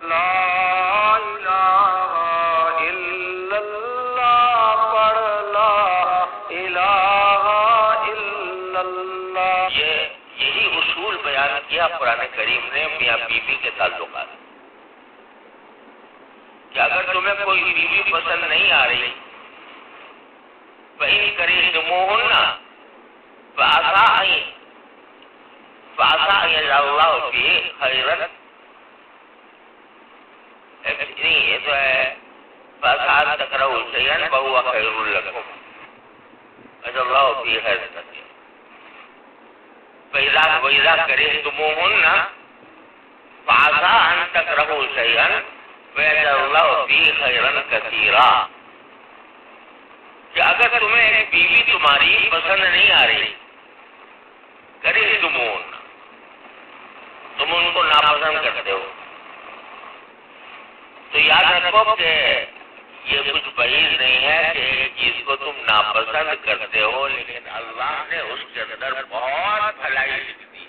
لا الہ الا اللہ پڑھ لا الہ الا اللہ. یہی اصول بیان کیا قرآن کریم نے میاں بیوی کے تعلقات. کہ اگر تمہیں کوئی بیوی پسند نہیں آ رہی فَإِن كَرِهْتُمُوهُنَّ فَعَسَىٰ أَن يَجْعَلَ اللَّهُ فِيهِ خَيْرًا. یہ تو ہے فَعَسَىٰ أَن تَكْرَهُوا شَيْئًا وَهُوَ خَيْرٌ لَكُمْ وَيَجْعَلُ اللَّهُ فِيهِ خَيْرًا كَثِيرًا. وَإِذَا كَرِهْتُمُوهُنَّ فَعَسَىٰ أَن تَكْرَهُوا شَيْئًا وَيَجْعَلُ اللَّهُ فِيهِ خَيْرًا كَثِيرًا. کہ اگر تمہیں ایک بیوی تمہاری پسند نہیں آ رہی کرہتمون، تم ان کو ناپسند کرتے ہو، تو یاد رکھو کہ یہ کچھ بعید نہیں ہے کہ ایک چیز کو تم ناپسند کرتے ہو لیکن اللہ نے اس کے اندر بہت بھلائی لکھ دی.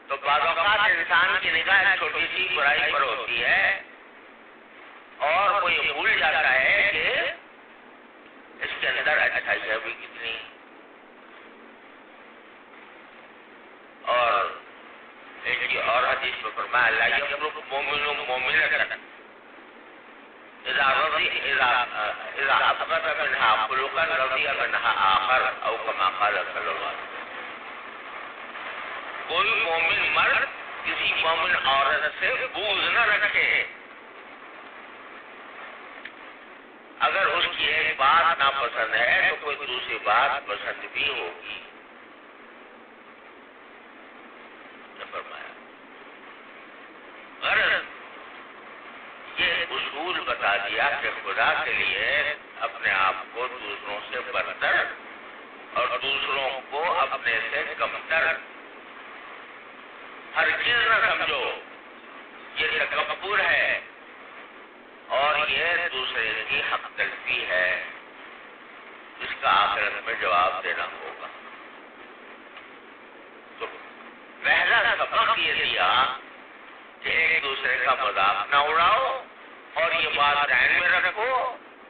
تو بعض اوقات انسان کی نگاہ چھوٹی سی برائی پر ہوتی ہے اور وہ یہ بھول جاتا ہے کہ اس کے اندر اچھائیاں بھی کتنی. اور ایک اور حدیث میں فرمایا لا یملک مومن مومنۃ اذا اثبت منها خلقا رضی منها آخر او کما قال صلی اللہ علیہ وسلم. کوئی مومن مرد کسی مومن عورت سے بغض نہ رکھے اگر اس کی ایک بات ناپسند ہے تو کوئی دوسری بات پسند بھی ہوگی. فرمایا غرض یہ اصول بتا دیا کہ خدا کے لیے اپنے آپ کو دوسروں سے برتر اور دوسروں کو اپنے سے کمتر ہر چیز نہ سمجھو. یہ تکبر ہے اور یہ دوسرے کی حق تلفی ہے، اس کا آخرت میں جواب دینا ہوگا. تو پہلا سبق یہ دیا کہ ایک دوسرے کا مذاق نہ اڑاؤ اور یہ بات ذہن میں رکھو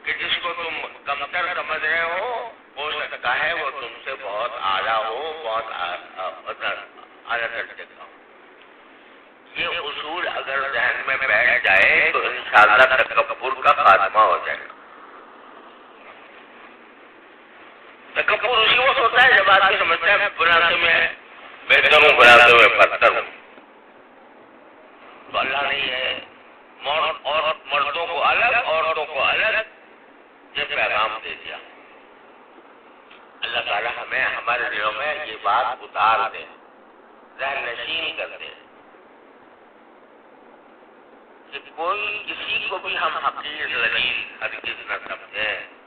کہ جس کو تم کمتر سمجھ رہے ہو سکتا ہے وہ تم سے بہت اعلیٰ ہو، بہت اعلیٰ درجے کا ہو. یہ اصول اگر ذہن میں بیٹھ جائے تو انشاءاللہ تکبر کا خاتمہ ہو جائے گا. تکبر اسی وقت ہوتا ہے جب آدمی سمجھتا ہے بنا سے میں بہتر ہوں، بنا سے میں بدتر ہوں. تو اللہ نے یہ اور مردوں کو الگ عورتوں کو الگ یہ پیغام دے دیا. اللہ تعالیٰ ہمیں ہمارے دلوں میں یہ بات اتار دے، ذہن نشین کر دے کہ کوئی کسی کو بھی ہم حقیر ذلیل ہرگز نہ سمجھیں.